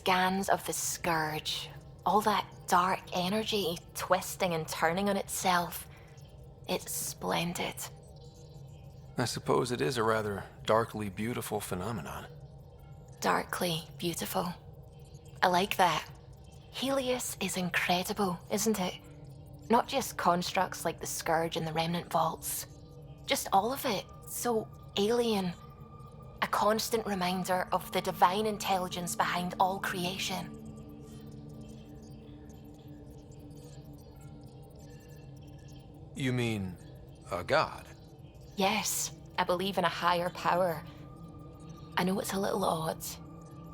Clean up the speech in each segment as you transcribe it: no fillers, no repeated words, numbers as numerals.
scans of the Scourge, all that dark energy twisting and turning on itself, it's splendid. I suppose it is a rather darkly beautiful phenomenon. Darkly beautiful. I like that. Helios is incredible, isn't it? Not just constructs like the Scourge and the Remnant Vaults. Just all of it. So alien. A constant reminder of the divine intelligence behind all creation. You mean a god? Yes, I believe in a higher power. I know it's a little odd,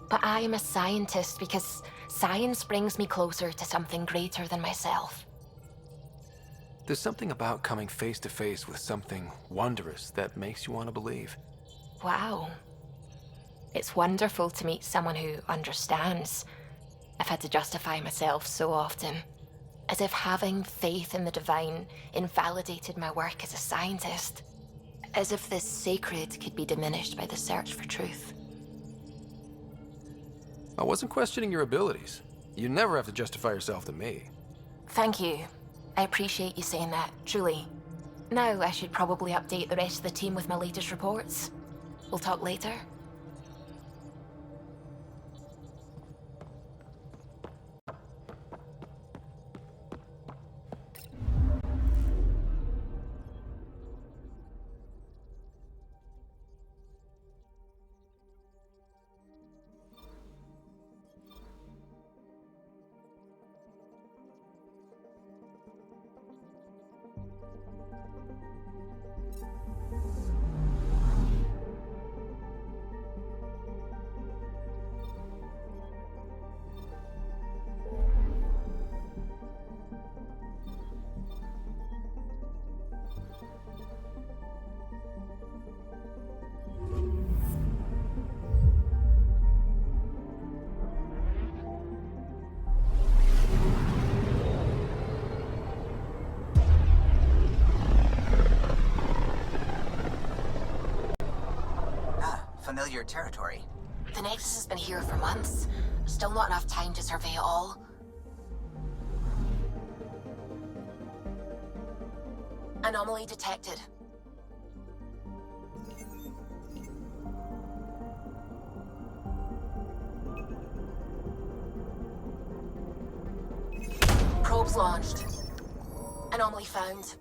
but I am a scientist because science brings me closer to something greater than myself. There's something about coming face to face with something wondrous that makes you want to believe. Wow. It's wonderful to meet someone who understands. I've had to justify myself so often, as if having faith in the divine invalidated my work as a scientist. As if the sacred could be diminished by the search for truth. I wasn't questioning your abilities. You never have to justify yourself to me. Thank you. I appreciate you saying that, truly. Now I should probably update the rest of the team with my latest reports. We'll talk later. Familiar territory. The Nexus has been here for months. Still not enough time to survey it all. Anomaly detected. Probes launched. Anomaly found.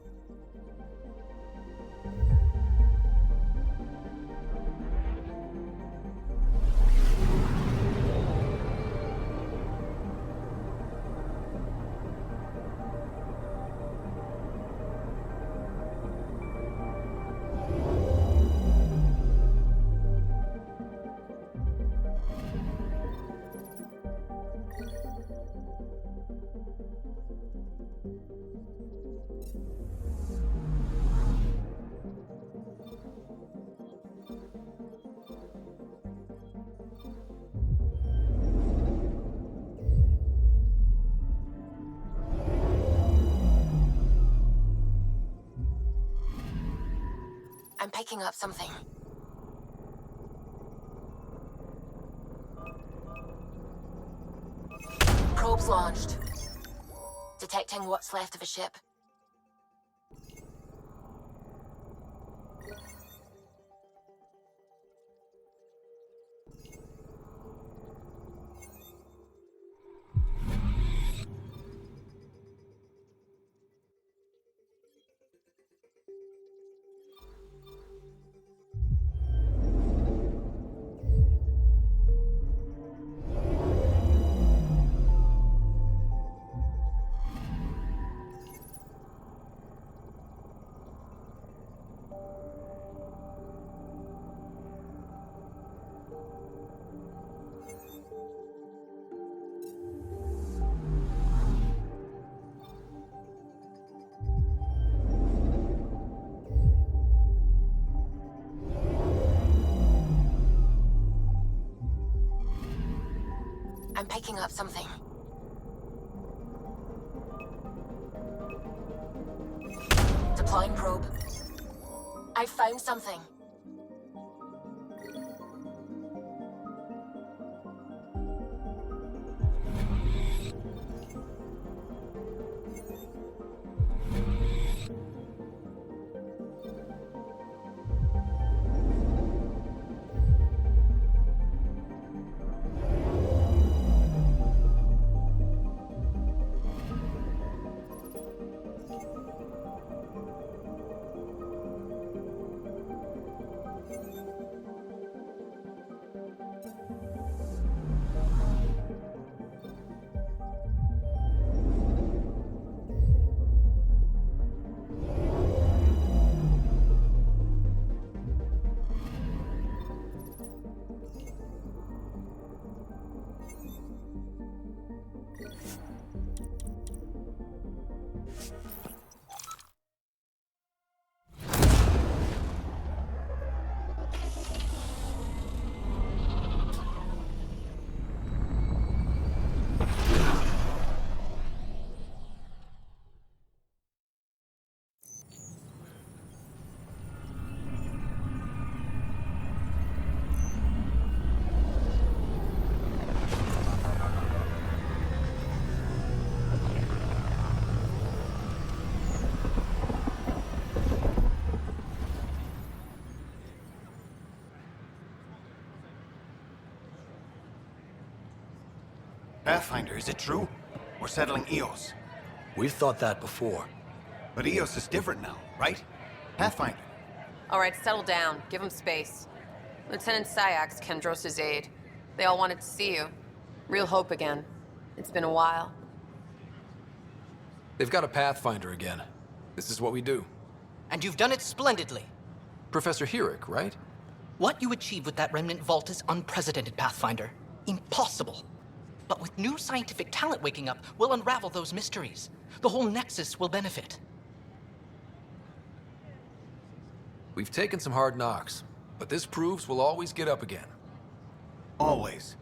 I'm picking up something. Probes launched. Detecting what's left of a ship. I'm picking up something. Deploying probe. I found something. Pathfinder, is it true? We're settling Eos. We've thought that before. But Eos is different now, right? Pathfinder. All right, settle down. Give him space. Lieutenant Syak's Kendros' aide. They all wanted to see you. Real hope again. It's been a while. They've got a Pathfinder again. This is what we do. And you've done it splendidly. Professor Herrick, right? What you achieved with that remnant vault is unprecedented, Pathfinder. Impossible. But with new scientific talent waking up, we'll unravel those mysteries. The whole Nexus will benefit. We've taken some hard knocks, but this proves we'll always get up again. Always.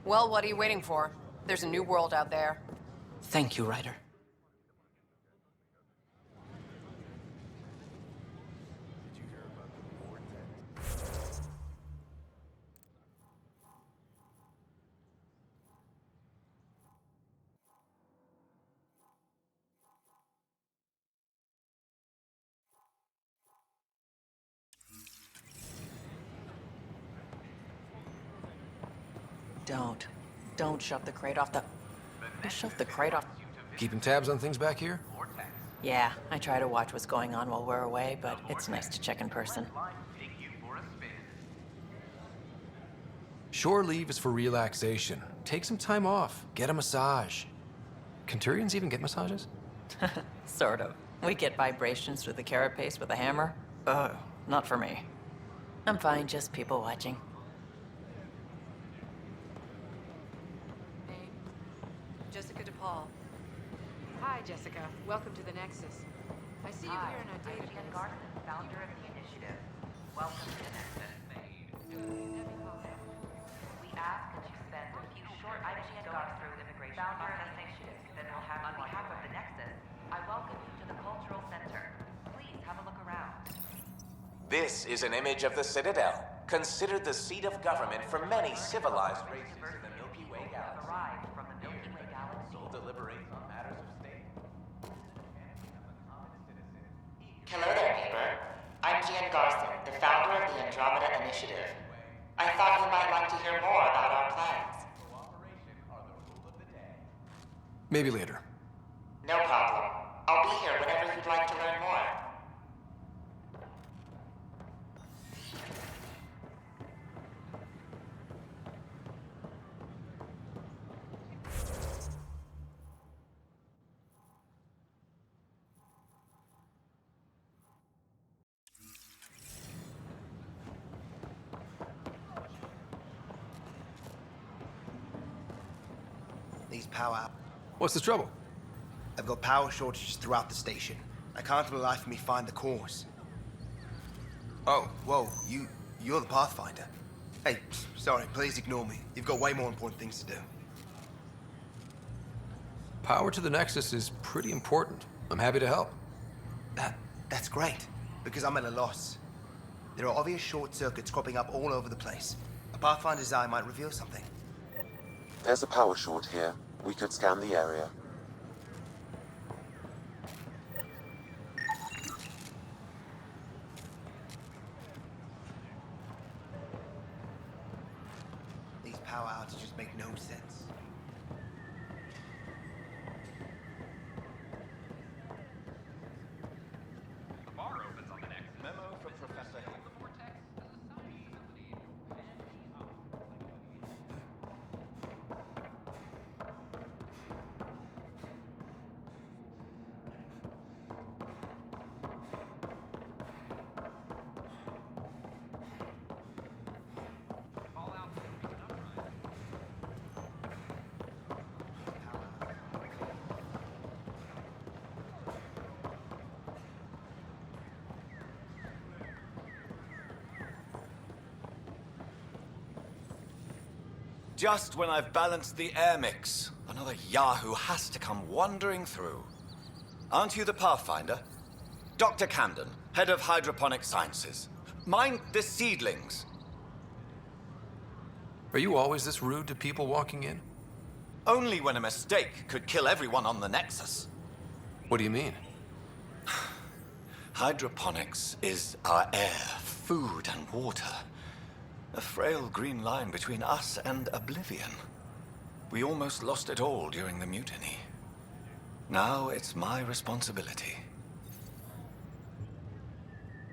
Well, what are you waiting for? There's a new world out there. Thank you, Ryder. Don't shove the crate off the... Shove the crate off... Keeping tabs on things back here? Yeah, I try to watch what's going on while we're away, but it's nice to check in person. Shore leave is for relaxation. Take some time off. Get a massage. Centurions even get massages? Sort of. We get vibrations through the carapace with a hammer. Ugh, not for me. I'm fine, just people watching. Jessica DePaul. Hi, Jessica. Welcome to the Nexus. I see you here in our database. Founder of the initiative. Welcome to the Nexus. We ask that you spend a few short items going through immigration founder of the initiative. Then we'll have on behalf of the Nexus, I welcome you to the Cultural Center. Please have a look around. This is an image of the Citadel, considered the seat of government for many civilized races in the Milky Way galaxy. Arrived from the Milky Way galaxy. Will deliberate on matters of state. Hello there, neighbor. I'm Gian Garson, the founder of the Andromeda Initiative. I thought you might like to hear more about our plans. Maybe later. No problem. I'll be here whenever you'd like to learn more. These power... What's the trouble? I've got power shortages throughout the station. I can't for the life of me find the cause. Oh, whoa, you're the Pathfinder. Hey, sorry, please ignore me. You've got way more important things to do. Power to the Nexus is pretty important. I'm happy to help. That's great, because I'm at a loss. There are obvious short circuits cropping up all over the place. A Pathfinder's eye might reveal something. There's a power short here. We could scan the area. These power outages make no sense. The bar opens on the next memo from Professor Hill. Just when I've balanced the air mix, another Yahoo has to come wandering through. Aren't you the Pathfinder? Dr. Camden, head of hydroponic sciences. Mind the seedlings. Are you always this rude to people walking in? Only when a mistake could kill everyone on the Nexus. What do you mean? Hydroponics is our air, food, and water. A frail green line between us and oblivion. We almost lost it all during the mutiny. Now it's my responsibility.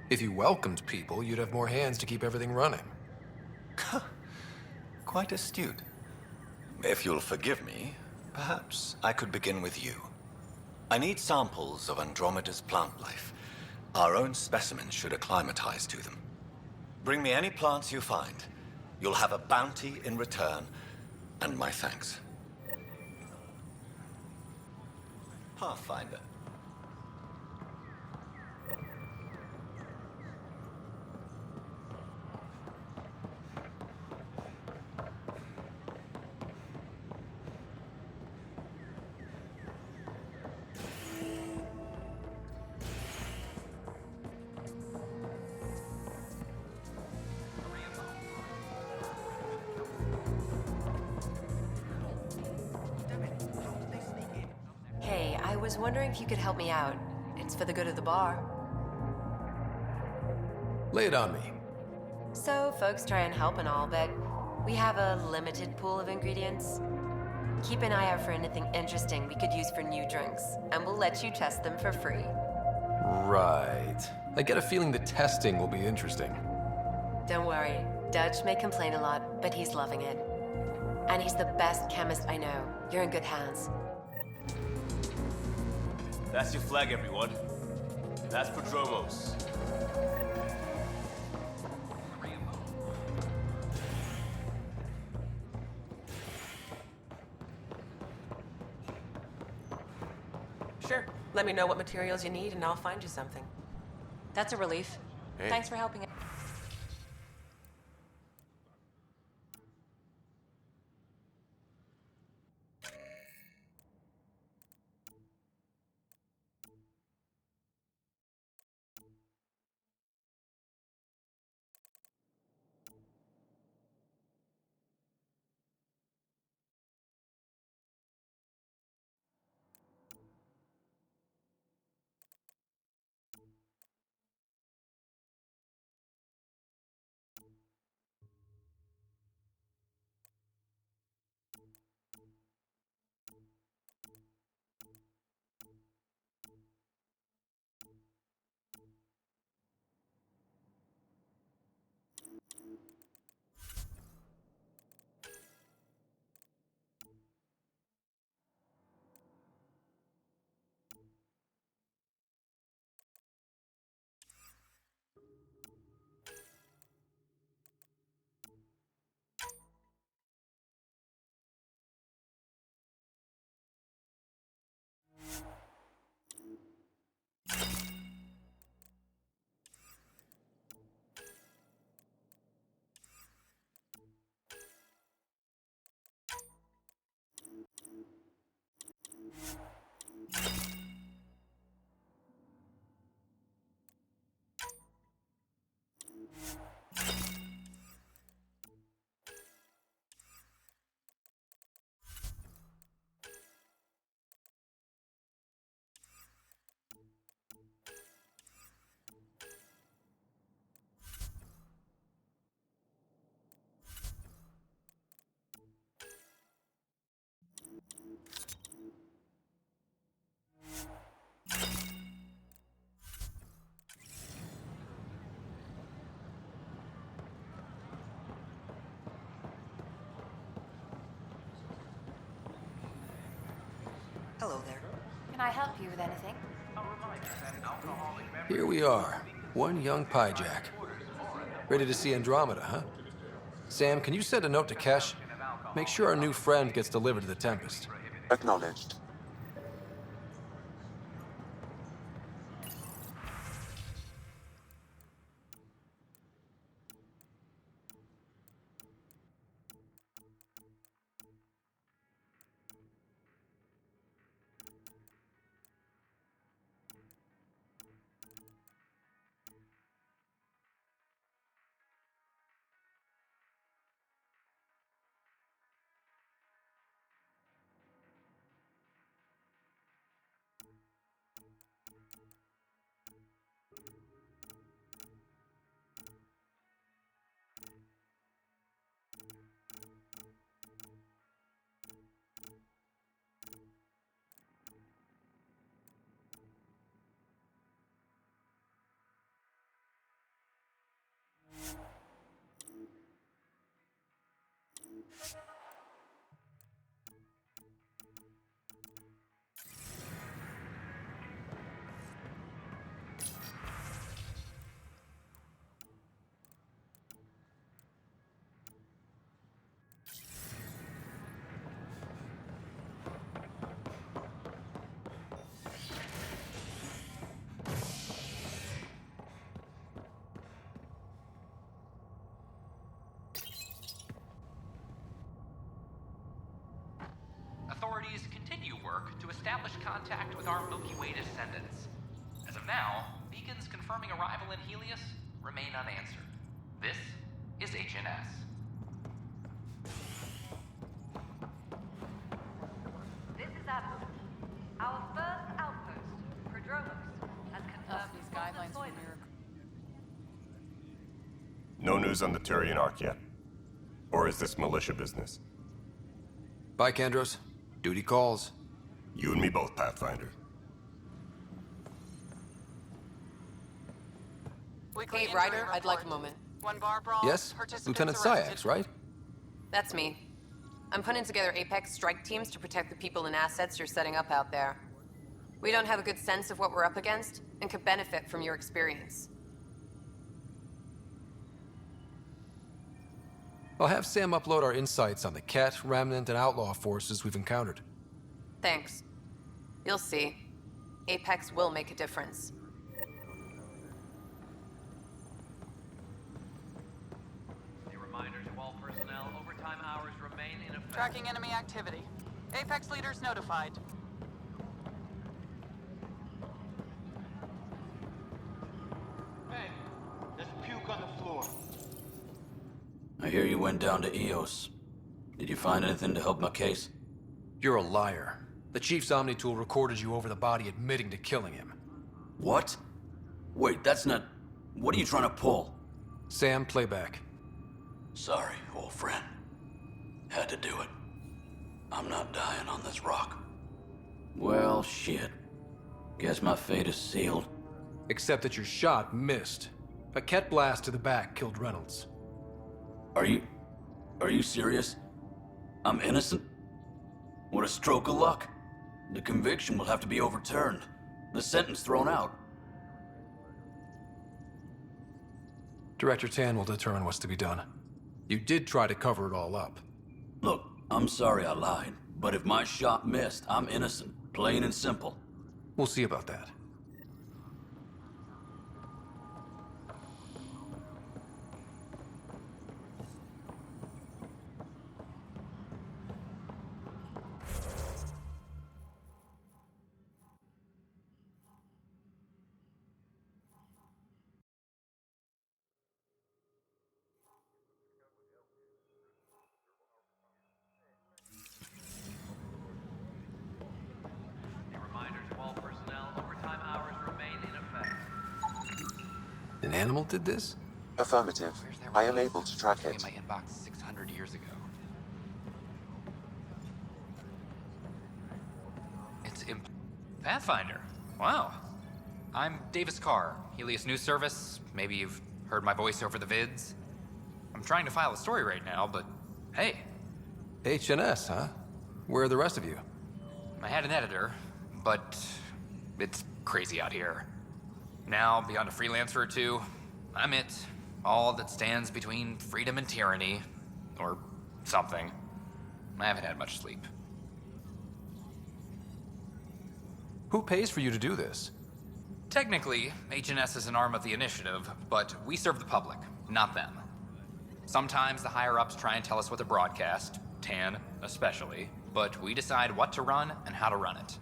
If you welcomed people, you'd have more hands to keep everything running. Quite astute. If you'll forgive me, perhaps I could begin with you. I need samples of Andromeda's plant life. Our own specimens should acclimatize to them. Bring me any plants you find. You'll have a bounty in return, and my thanks. Pathfinder. Hey, I was wondering if you could help me out. It's for the good of the bar. Lay it on me. So, folks try and help and all, but we have a limited pool of ingredients. Keep an eye out for anything interesting we could use for new drinks, and we'll let you test them for free. Right. I get a feeling the testing will be interesting. Don't worry, Dutch may complain a lot, but he's loving it. And he's the best chemist I know. You're in good hands. That's your flag, everyone. That's Prodromos. Sure. Let me know what materials you need and I'll find you something. That's a relief. Hey. Thanks for helping. Hello there. Can I help you with anything? Here we are. One young piejack. Ready to see Andromeda, huh? Sam, can you send a note to Kesh? Make sure our new friend gets delivered to the Tempest. Acknowledged. establish contact with our Milky Way descendants. As of now, beacons confirming arrival in Helios remain unanswered. This is HNS. This is Admiral. Our first outpost, Prodromos, has confirmed These guidelines for miracle. No news on the Turian Ark yet? Or is this militia business? Bye, Kandros. Duty calls. You and me both, Pathfinder. Hey, Ryder, I'd like a moment. One bar brawl. Yes? Lieutenant Syax, right? That's me. I'm putting together Apex strike teams to protect the people and assets you're setting up out there. We don't have a good sense of what we're up against, and could benefit from your experience. I'll have Sam upload our insights on the Ket, Remnant, and Outlaw forces we've encountered. Thanks. You'll see. Apex will make a difference. A reminder to all personnel, overtime hours remain in effect. Tracking enemy activity. Apex leaders notified. Hey, there's puke on the floor. I hear you went down to EOS. Did you find anything to help my case? You're a liar. The Chief's Omni-tool recorded you over the body admitting to killing him. What? Wait, that's not... What are you trying to pull? Sam, playback. Sorry, old friend. Had to do it. I'm not dying on this rock. Well, shit. Guess my fate is sealed. Except that your shot missed. A Ket blast to the back killed Reynolds. Are you serious? I'm innocent? What a stroke of luck. The conviction will have to be overturned. The sentence thrown out. Director Tan will determine what's to be done. You did try to cover it all up. Look, I'm sorry I lied, but if my shot missed, I'm innocent. Plain and simple. We'll see about that. An animal did this? Affirmative. I am able to track it. In my inbox 600 years ago. It's Pathfinder. Wow. I'm Davis Carr, Helios News Service. Maybe you've heard my voice over the vids. I'm trying to file a story right now, but hey. HNS, huh? Where are the rest of you? I had an editor, but it's crazy out here. Now, beyond a freelancer or two, I'm it. All that stands between freedom and tyranny. Or something. I haven't had much sleep. Who pays for you to do this? Technically, HNS is an arm of the initiative, but we serve the public, not them. Sometimes the higher-ups try and tell us what to broadcast, Tan especially, but we decide what to run and how to run it.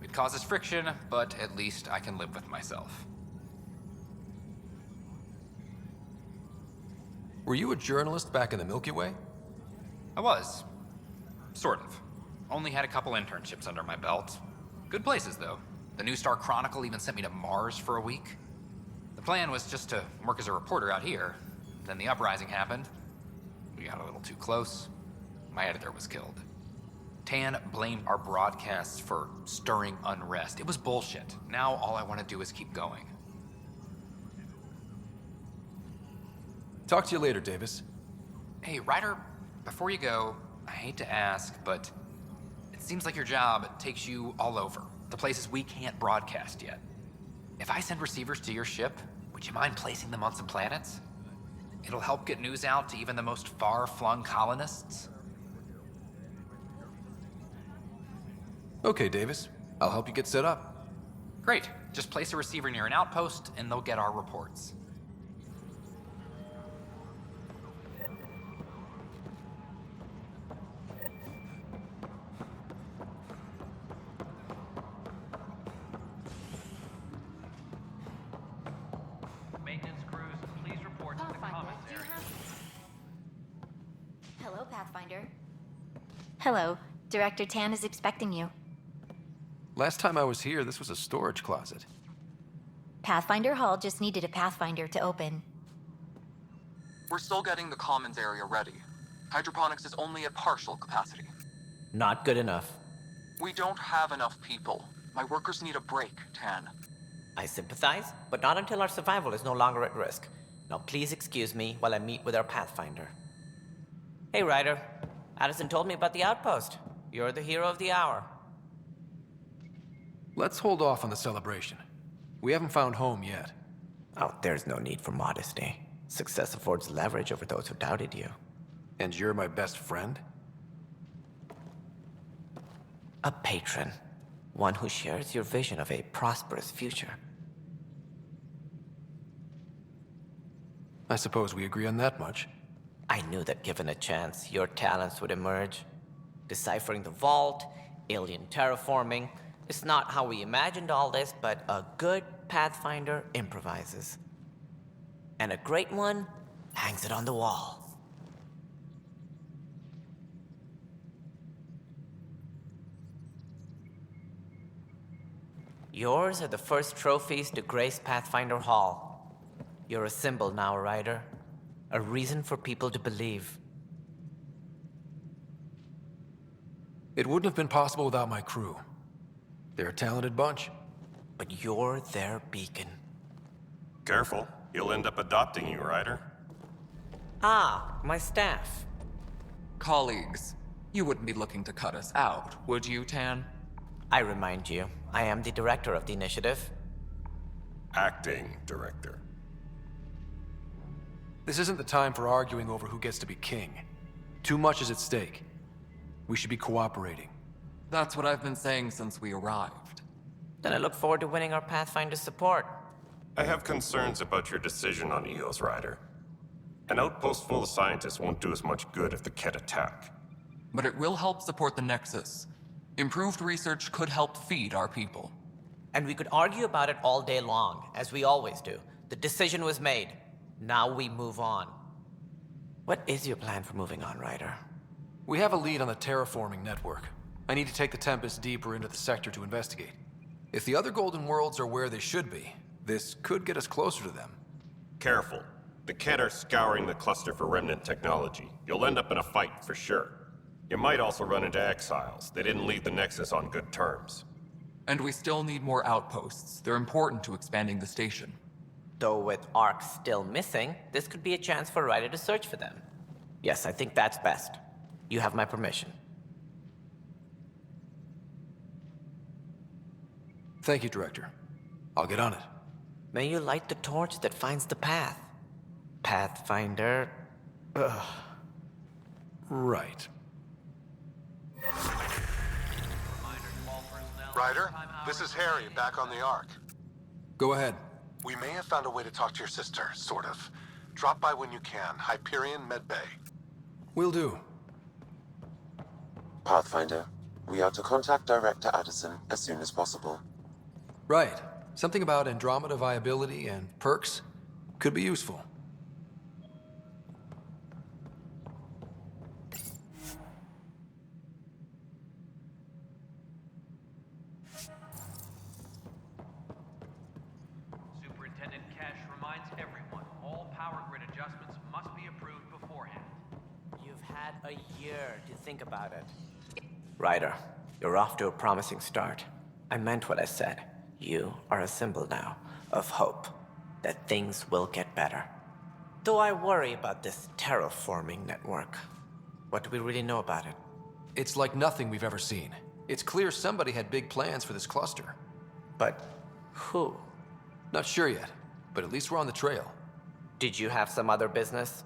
It causes friction, but at least I can live with myself. Were you a journalist back in the Milky Way? I was. Sort of. Only had a couple internships under my belt. Good places, though. The New Star Chronicle even sent me to Mars for a week. The plan was just to work as a reporter out here. Then the uprising happened. We got a little too close. My editor was killed. Tan blamed our broadcasts for stirring unrest. It was bullshit. Now all I want to do is keep going. Talk to you later, Davis. Hey, Ryder, before you go, I hate to ask, but it seems like your job takes you all over. The places we can't broadcast yet. If I send receivers to your ship, would you mind placing them on some planets? It'll help get news out to even the most far-flung colonists. Okay, Davis. I'll help you get set up. Great. Just place a receiver near an outpost, and they'll get our reports. Hello. Director Tan is expecting you. Last time I was here, this was a storage closet. Pathfinder Hall just needed a Pathfinder to open. We're still getting the commons area ready. Hydroponics is only at partial capacity. Not good enough. We don't have enough people. My workers need a break, Tan. I sympathize, but not until our survival is no longer at risk. Now please excuse me while I meet with our Pathfinder. Hey, Ryder. Addison told me about the outpost. You're the hero of the hour. Let's hold off on the celebration. We haven't found home yet. Oh, there's no need for modesty. Success affords leverage over those who doubted you. And you're my best friend? A patron. One who shares your vision of a prosperous future. I suppose we agree on that much. I knew that given a chance, your talents would emerge. Deciphering the vault, alien terraforming. It's not how we imagined all this, but a good Pathfinder improvises. And a great one hangs it on the wall. Yours are the first trophies to grace Pathfinder Hall. You're a symbol now, Ryder. A reason for people to believe. It wouldn't have been possible without my crew. They're a talented bunch. But you're their beacon. Careful. He'll end up adopting you, Ryder. Ah, my staff. Colleagues, you wouldn't be looking to cut us out, would you, Tan? I remind you, I am the director of the initiative. Acting director. This isn't the time for arguing over who gets to be king. Too much is at stake. We should be cooperating. That's what I've been saying since we arrived. Then I look forward to winning our Pathfinder's support. I have concerns about your decision on Eos, Ryder. An outpost full of scientists won't do us much good if the Kett attack. But it will help support the Nexus. Improved research could help feed our people. And we could argue about it all day long, as we always do. The decision was made. Now we move on. What is your plan for moving on, Ryder? We have a lead on the terraforming network. I need to take the Tempest deeper into the sector to investigate. If the other Golden Worlds are where they should be, this could get us closer to them. Careful. The Kett are scouring the cluster for remnant technology. You'll end up in a fight, for sure. You might also run into exiles. They didn't leave the Nexus on good terms. And we still need more outposts. They're important to expanding the station. Though with Ark still missing, this could be a chance for Ryder to search for them. Yes, I think that's best. You have my permission. Thank you, Director. I'll get on it. May you light the torch that finds the path. Pathfinder... Ugh. Right. Ryder, this is Harry, back on the Ark. Go ahead. We may have found a way to talk to your sister, sort of. Drop by when you can. Hyperion Medbay. Will do. Pathfinder, we are to contact Director Addison as soon as possible. Right. Something about Andromeda viability and perks could be useful. Superintendent Cash reminds everyone, all power grid adjustments must be approved beforehand. You've had a year to think about it. Ryder, you're off to a promising start. I meant what I said. You are a symbol now of hope that things will get better. Though I worry about this terraforming network. What do we really know about it? It's like nothing we've ever seen. It's clear somebody had big plans for this cluster. But who? Not sure yet, but at least we're on the trail. Did you have some other business?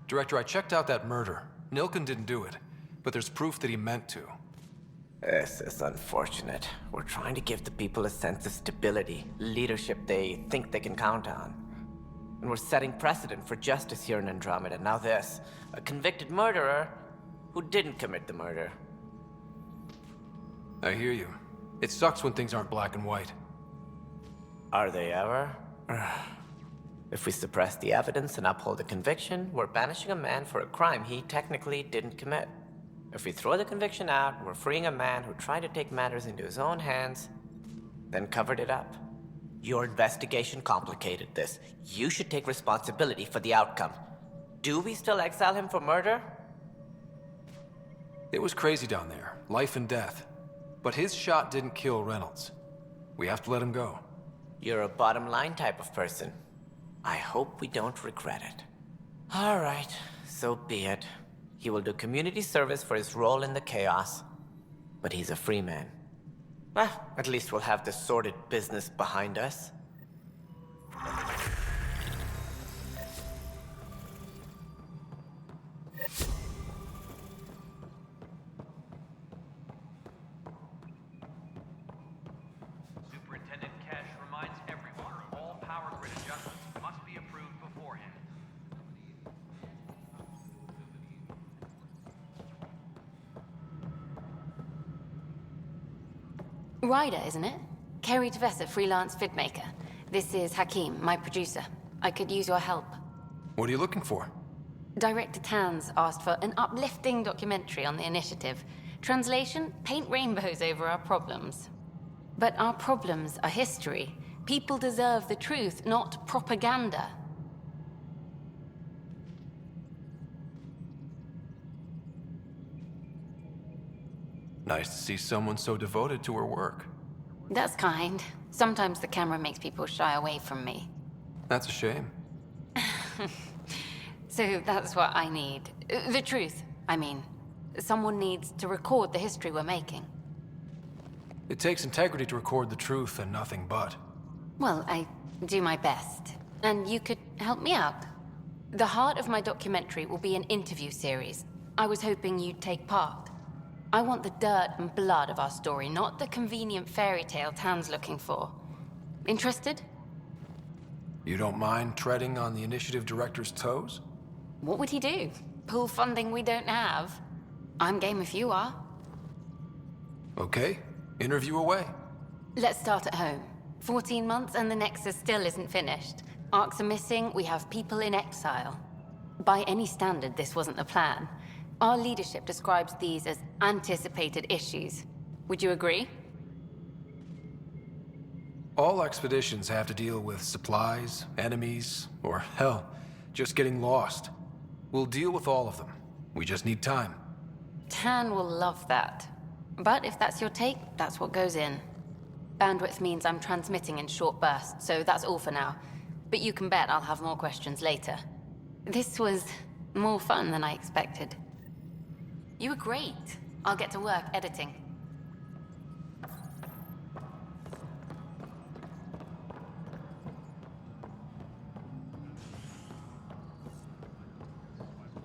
Director, I checked out that murder. Nilken didn't do it, but there's proof that he meant to. This is unfortunate. We're trying to give the people a sense of stability, leadership they think they can count on. And we're setting precedent for justice here in Andromeda. Now this, a convicted murderer who didn't commit the murder. I hear you. It sucks when things aren't black and white. Are they ever? If we suppress the evidence and uphold a conviction, we're banishing a man for a crime he technically didn't commit. If we throw the conviction out, we're freeing a man who tried to take matters into his own hands, then covered it up. Your investigation complicated this. You should take responsibility for the outcome. Do we still exile him for murder? It was crazy down there, life and death. But his shot didn't kill Reynolds. We have to let him go. You're a bottom line type of person. I hope we don't regret it. All right, so be it. He will do community service for his role in the chaos. But he's a free man. Well, at least we'll have this sordid business behind us. Superintendent Cash reminds everyone, all power grid adjustments must be approved beforehand. Ryder, isn't it? Kerry Tavessa, freelance vidmaker. This is Hakeem, my producer. I could use your help. What are you looking for? Director Tans asked for an uplifting documentary on the initiative. Translation, paint rainbows over our problems. But our problems are history. People deserve the truth, not propaganda. Nice to see someone so devoted to her work. That's kind. Sometimes the camera makes people shy away from me. That's a shame. So that's what I need. The truth, I mean. Someone needs to record the history we're making. It takes integrity to record the truth and nothing but. Well, I do my best. And you could help me out. The heart of my documentary will be an interview series. I was hoping you'd take part. I want the dirt and blood of our story, not the convenient fairy tale Tan's looking for. Interested? You don't mind treading on the initiative director's toes? What would he do? Pull funding we don't have? I'm game if you are. Okay, interview away. Let's start at home. 14 months and the Nexus still isn't finished. Arcs are missing, we have people in exile. By any standard, this wasn't the plan. Our leadership describes these as anticipated issues. Would you agree? All expeditions have to deal with supplies, enemies, or hell, just getting lost. We'll deal with all of them. We just need time. Tan will love that. But if that's your take, that's what goes in. Bandwidth means I'm transmitting in short bursts, so that's all for now. But you can bet I'll have more questions later. This was more fun than I expected. You were great. I'll get to work editing.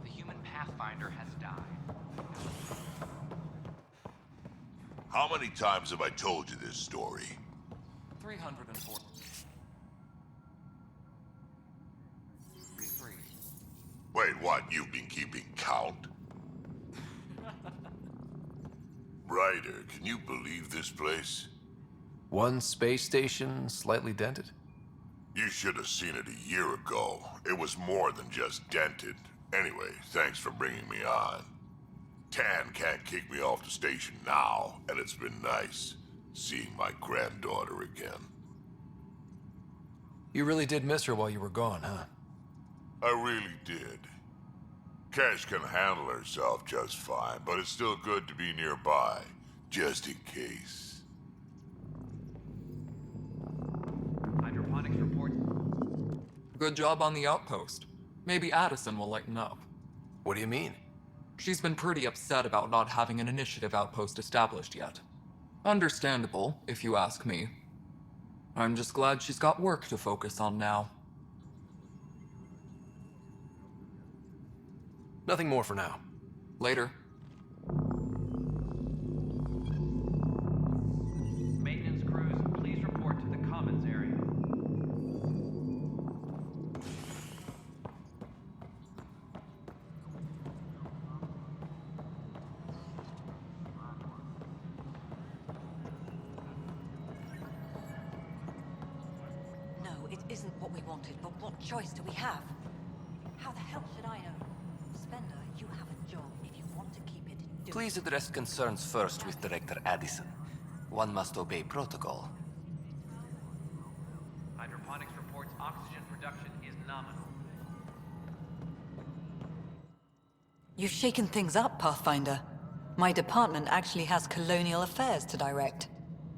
The human Pathfinder has died. How many times have I told you this story? 304. Wait, what? You've been keeping count? Ryder, can you believe this place? One space station, slightly dented? You should have seen it a year ago. It was more than just dented. Anyway, thanks for bringing me on. Tan can't kick me off the station now, and it's been nice seeing my granddaughter again. You really did miss her while you were gone, huh? I really did. Cash can handle herself just fine, but it's still good to be nearby, just in case. Hydroponics reports. Good job on the outpost. Maybe Addison will lighten up. What do you mean? She's been pretty upset about not having an initiative outpost established yet. Understandable, if you ask me. I'm just glad she's got work to focus on now. Nothing more for now. Later. Maintenance crews, please report to the commons area. No, it isn't what we wanted, but what choice do we have? How the hell should I know? Spender, you have a job. If you want to keep it, do Please address concerns first with Director Addison. One must obey protocol. Hydroponics reports oxygen production is nominal. You've shaken things up, Pathfinder. My department actually has colonial affairs to direct.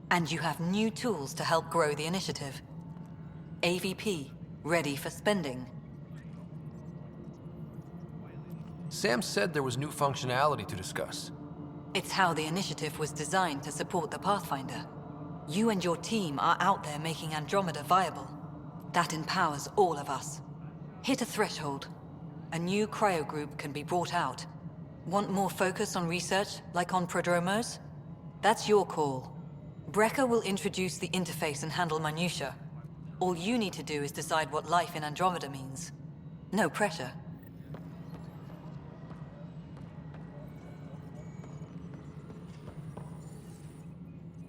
And you have new tools to help grow the initiative. AVP, ready for spending. Sam said there was new functionality to discuss. It's how the initiative was designed to support the Pathfinder. You and your team are out there making Andromeda viable. That empowers all of us. Hit a threshold. A new cryo group can be brought out. Want more focus on research, like on prodromos? That's your call. Brecker will introduce the interface and handle minutiae. All you need to do is decide what life in Andromeda means. No pressure.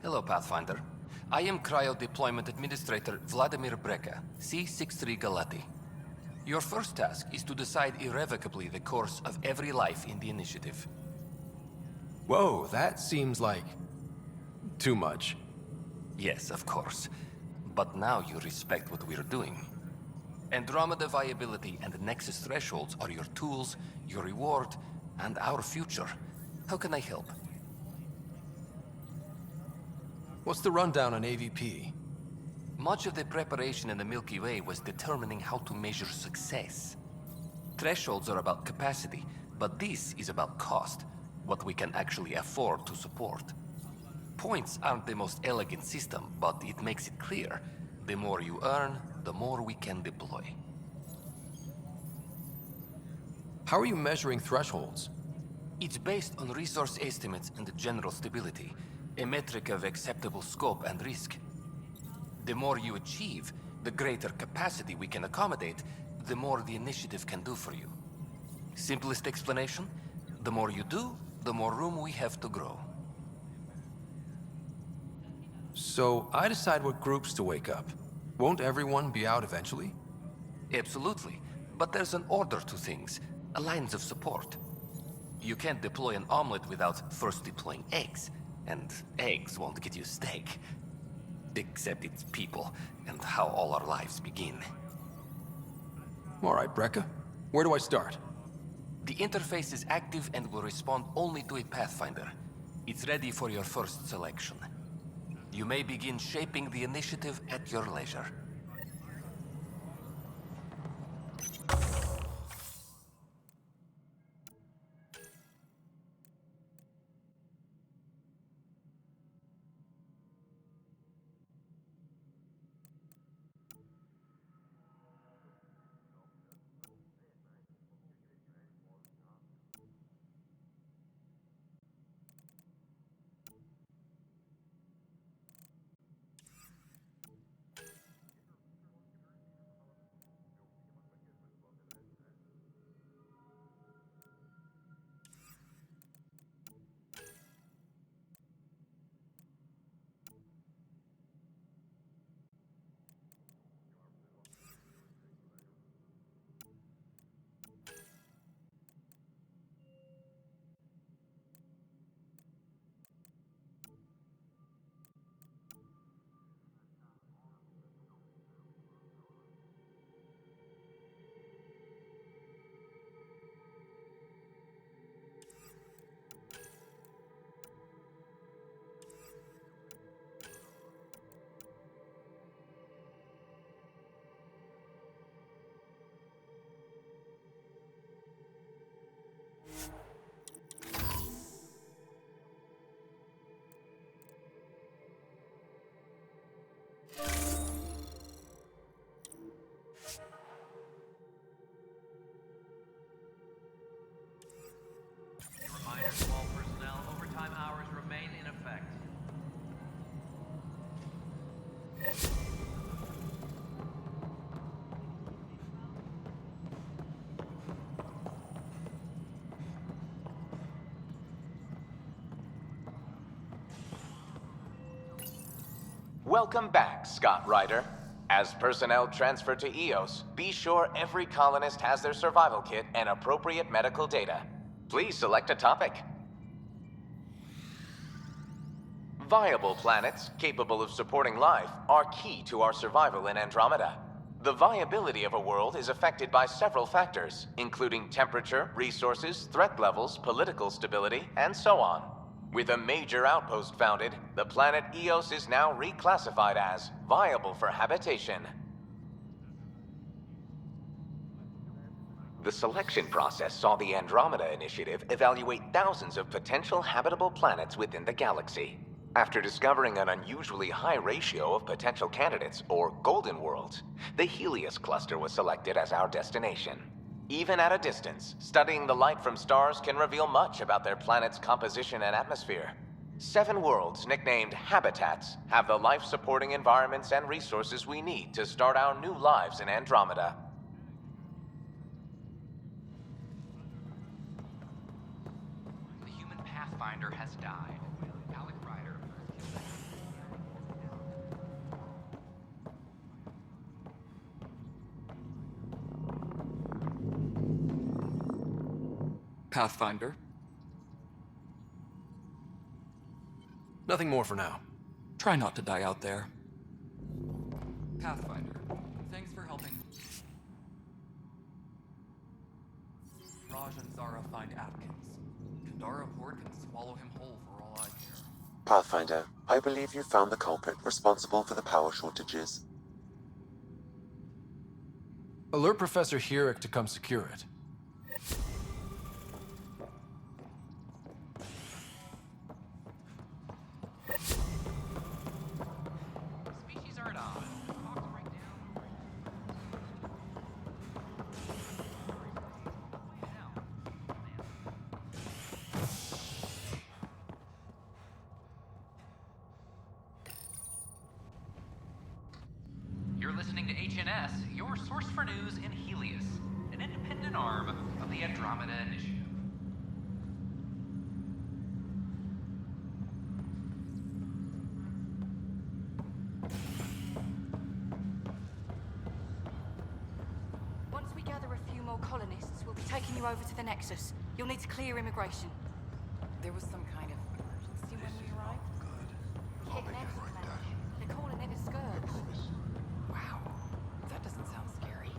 Hello, Pathfinder. I am Cryo Deployment Administrator Vladimir Brecker, C-63 Galati. Your first task is to decide irrevocably the course of every life in the initiative. Whoa, that seems like... too much. Yes, of course. But now you respect what we're doing. Andromeda viability and Nexus thresholds are your tools, your reward, and our future. How can I help? What's the rundown on AVP? Much of the preparation in the Milky Way was determining how to measure success. Thresholds are about capacity, but this is about cost, what we can actually afford to support. Points aren't the most elegant system, but it makes it clear. The more you earn, the more we can deploy. How are you measuring thresholds? It's based on resource estimates and general stability, a metric of acceptable scope and risk. The more you achieve, the greater capacity we can accommodate, the more the initiative can do for you. Simplest explanation, the more you do, the more room we have to grow. So I decide what groups to wake up. Won't everyone be out eventually? Absolutely, but there's an order to things, a lines of support. You can't deploy an omelet without first deploying eggs, and eggs won't get you steak. Except it's people, and how all our lives begin. All right, Brecca. Where do I start? The interface is active and will respond only to a Pathfinder. It's ready for your first selection. You may begin shaping the initiative at your leisure. Reminder to all personnel, overtime hours remain in effect. Welcome back, Scott Ryder. As personnel transfer to EOS, be sure every colonist has their survival kit and appropriate medical data. Please select a topic. Viable planets capable of supporting life are key to our survival in Andromeda. The viability of a world is affected by several factors, including temperature, resources, threat levels, political stability, and so on. With a major outpost founded, the planet Eos is now reclassified as viable for habitation. The selection process saw the Andromeda Initiative evaluate thousands of potential habitable planets within the galaxy. After discovering an unusually high ratio of potential candidates, or golden worlds, the Helios cluster was selected as our destination. Even at a distance, studying the light from stars can reveal much about their planet's composition and atmosphere. 7 worlds, nicknamed habitats, have the life-supporting environments and resources we need to start our new lives in Andromeda. The human Pathfinder has died. Pathfinder. Nothing more for now. Try not to die out there. Pathfinder, thanks for helping. Raj and Zara find Atkins. Kandara Port can swallow him whole for all I care. Pathfinder, I believe you found the culprit responsible for the power shortages. Alert Professor Herrick to come secure it. Species are at odds. Clocks right down. You're listening to HNS, your source for news in Helios, an independent arm of the Andromeda Initiative. Once we gather a few more colonists, we'll be taking you over to the Nexus. You'll need to clear immigration. There was some kind of emergency when we arrived? We hit an exoplanet. They're calling it a scourge. Wow. That doesn't sound scary.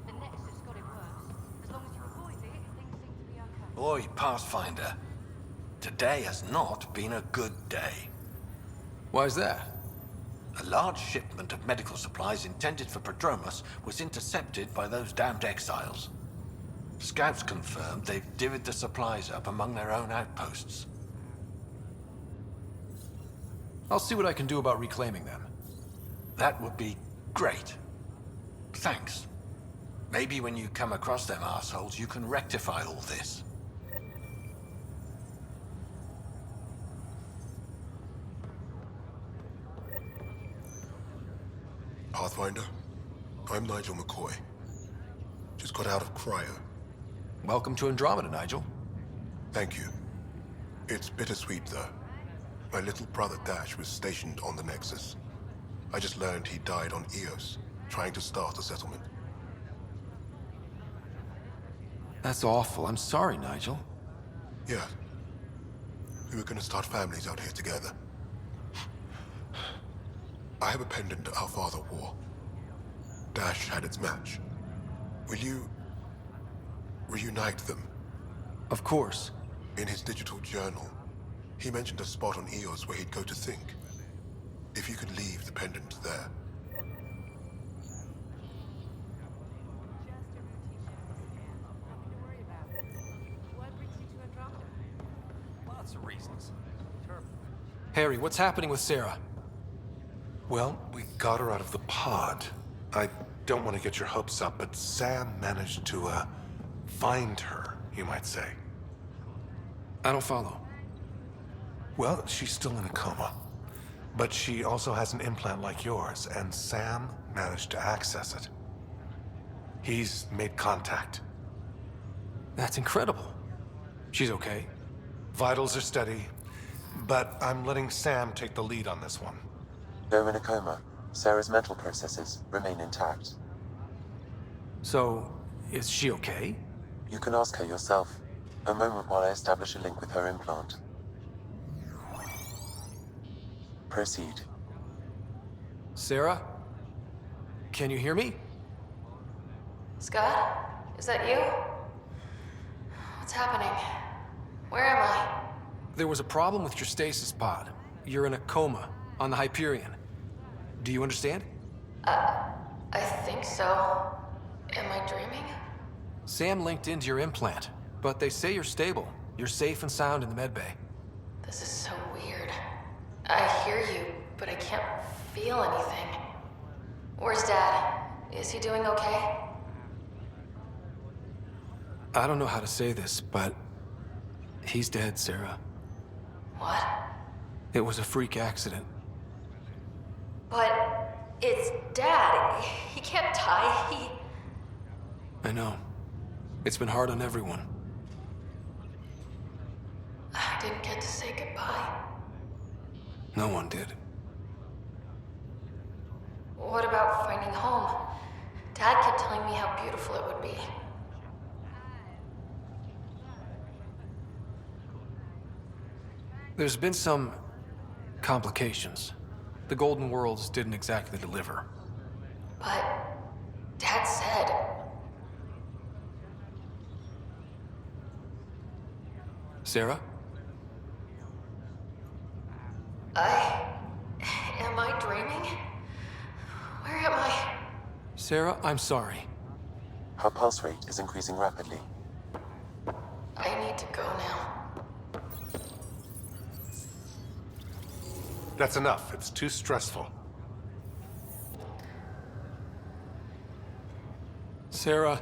The Nexus got it worse. As long as you avoid it, things seem to be okay. Boy, Pathfinder, today has not been a good day. Why's that? A large shipment of medical supplies intended for Prodromus was intercepted by those damned exiles. Scouts confirmed they've divvied the supplies up among their own outposts. I'll see what I can do about reclaiming them. That would be great. Thanks. Maybe when you come across them assholes, you can rectify all this. Pathfinder, I'm Nigel McCoy. Just got out of cryo. Welcome to Andromeda, Nigel. Thank you. It's bittersweet, though. My little brother Dash was stationed on the Nexus. I just learned he died on Eos, trying to start a settlement. That's awful. I'm sorry, Nigel. Yeah. We were gonna start families out here together. I have a pendant our father wore. Dash had its match. Will you reunite them? Of course. In his digital journal, he mentioned a spot on Eos where he'd go to think. If you could leave the pendant there. Lots of reasons. Harry, what's happening with Sarah? Well, we got her out of the pod. I don't want to get your hopes up, but Sam managed to, find her, you might say. I don't follow. Well, she's still in a coma. But she also has an implant like yours, and Sam managed to access it. He's made contact. That's incredible. She's okay? Vitals are steady, but I'm letting Sam take the lead on this one. They're in a coma. Sarah's mental processes remain intact. So, is she okay? You can ask her yourself. A moment while I establish a link with her implant. Proceed. Sarah? Can you hear me? Scott? Is that you? What's happening? Where am I? There was a problem with your stasis pod. You're in a coma on the Hyperion. Do you understand? I think so. Am I dreaming? Sam linked into your implant, but they say you're stable. You're safe and sound in the medbay. This is so weird. I hear you, but I can't feel anything. Where's Dad? Is he doing okay? I don't know how to say this, but he's dead, Sarah. What? It was a freak accident. But it's Dad. He can't die. I know. It's been hard on everyone. I didn't get to say goodbye. No one did. What about finding home? Dad kept telling me how beautiful it would be. There's been some complications. The Golden Worlds didn't exactly deliver. But Dad said... Sarah? Am I dreaming? Where am I? Sarah, I'm sorry. Her pulse rate is increasing rapidly. I need to go now. That's enough. It's too stressful. Sarah.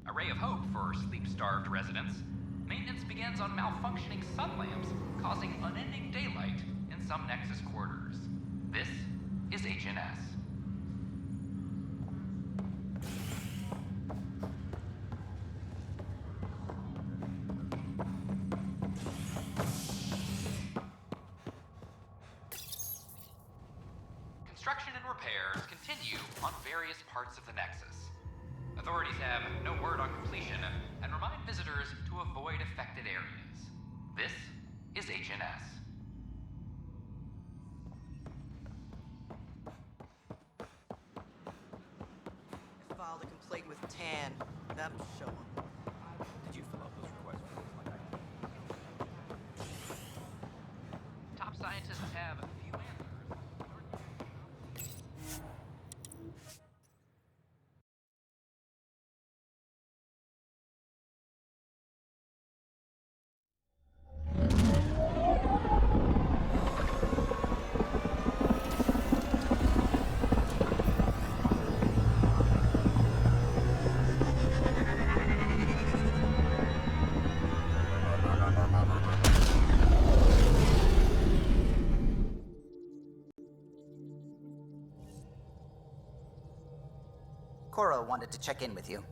A ray of hope for sleep-starved residents. Maintenance begins on malfunctioning sun lamps, causing unending daylight in some Nexus quarters. This is HNS. Construction and repairs continue on various parts of the Nexus. Authorities have no word on completion and remind visitors to avoid affected areas. This is HNS. Filed a complaint with Tan. That'll show him. Did you fill out those requests for Top scientists have few answers. Cora wanted to check in with you.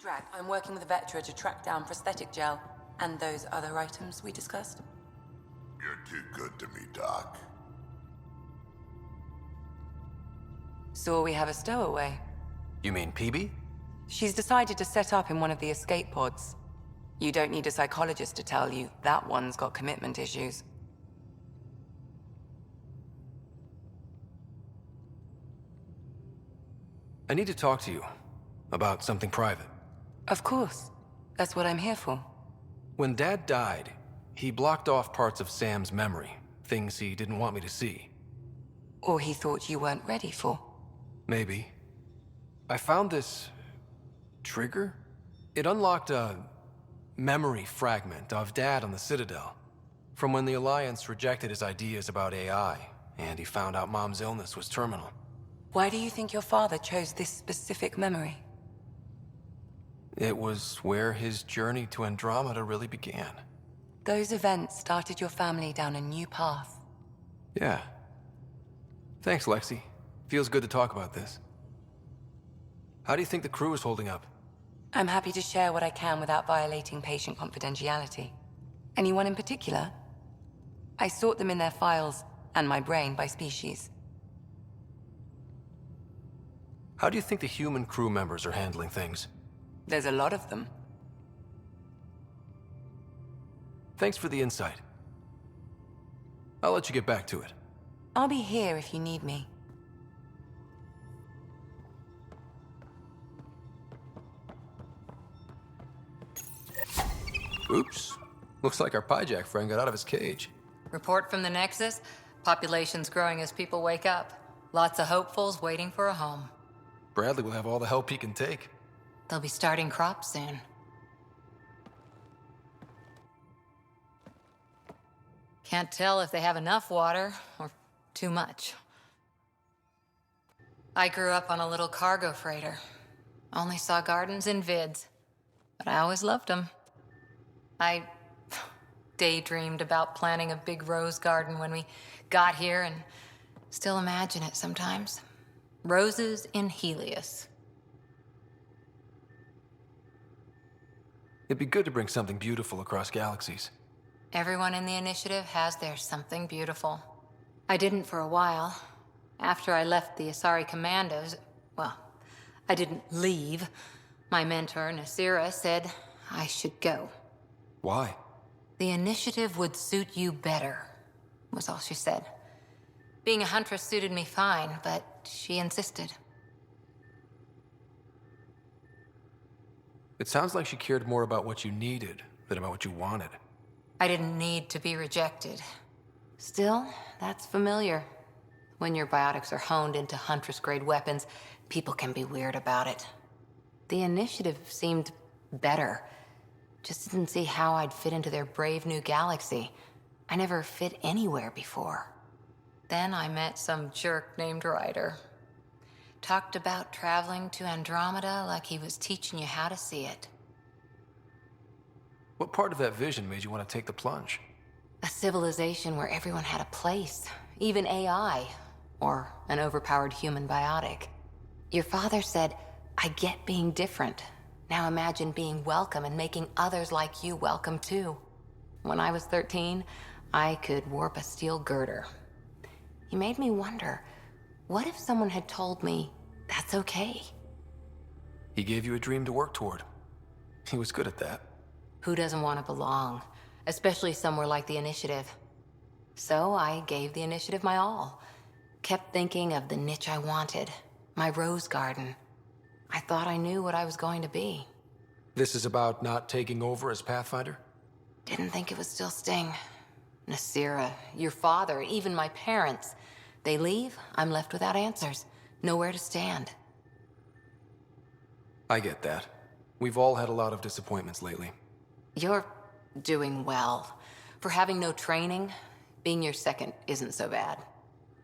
Drac, I'm working with Vectra to track down prosthetic gel and those other items we discussed. You're too good to me, Doc. So we have a stowaway. You mean PB? She's decided to set up in one of the escape pods. You don't need a psychologist to tell you that one's got commitment issues. I need to talk to you about something private. Of course. That's what I'm here for. When Dad died, he blocked off parts of Sam's memory, things he didn't want me to see. Or he thought you weren't ready for. Maybe. I found this trigger. It unlocked a memory fragment of Dad on the Citadel, from when the Alliance rejected his ideas about AI, and he found out Mom's illness was terminal. Why do you think your father chose this specific memory? It was where his journey to Andromeda really began. Those events started your family down a new path. Yeah. Thanks, Lexi. Feels good to talk about this. How do you think the crew is holding up? I'm happy to share what I can without violating patient confidentiality. Anyone in particular? I sort them in their files, and my brain, by species. How do you think the human crew members are handling things? There's a lot of them. Thanks for the insight. I'll let you get back to it. I'll be here if you need me. Oops. Looks like our Pyjack friend got out of his cage. Report from the Nexus. Population's growing as people wake up. Lots of hopefuls waiting for a home. Bradley will have all the help he can take. They'll be starting crops soon. Can't tell if they have enough water or too much. I grew up on a little cargo freighter. Only saw gardens in vids, but I always loved them. I daydreamed about planting a big rose garden when we got here and still imagine it sometimes. Roses in Helios. It'd be good to bring something beautiful across galaxies. Everyone in the initiative has their something beautiful. I didn't for a while. After I left the Asari Commandos, well, I didn't leave. My mentor, Nasira, said I should go. Why? The initiative would suit you better, was all she said. Being a huntress suited me fine, but she insisted. It sounds like she cared more about what you needed than about what you wanted. I didn't need to be rejected. Still, that's familiar. When your biotics are honed into Huntress-grade weapons, people can be weird about it. The initiative seemed better. Just didn't see how I'd fit into their brave new galaxy. I never fit anywhere before. Then I met some jerk named Ryder. Talked about traveling to Andromeda like he was teaching you how to see it. What part of that vision made you want to take the plunge? A civilization where everyone had a place, even AI, or an overpowered human biotic. Your father said, I get being different. Now imagine being welcome and making others like you welcome too. When I was 13, I could warp a steel girder. He made me wonder, what if someone had told me that's okay? He gave you a dream to work toward. He was good at that. Who doesn't want to belong, especially somewhere like the Initiative? So I gave the Initiative my all. Kept thinking of the niche I wanted, my rose garden. I thought I knew what I was going to be. This is about not taking over as Pathfinder? Didn't think it would still sting. Nasira, your father, even my parents. They leave, I'm left without answers. Nowhere to stand. I get that. We've all had a lot of disappointments lately. You're doing well. For having no training, being your second isn't so bad.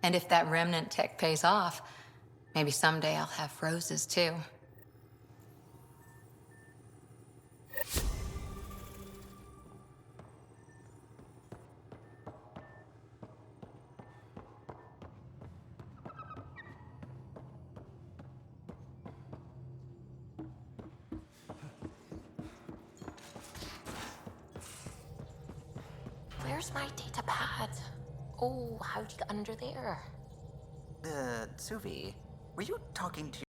And if that remnant tech pays off, maybe someday I'll have roses too. Where's my data pad? Oh, how'd you get under there? Suvi, were you talking to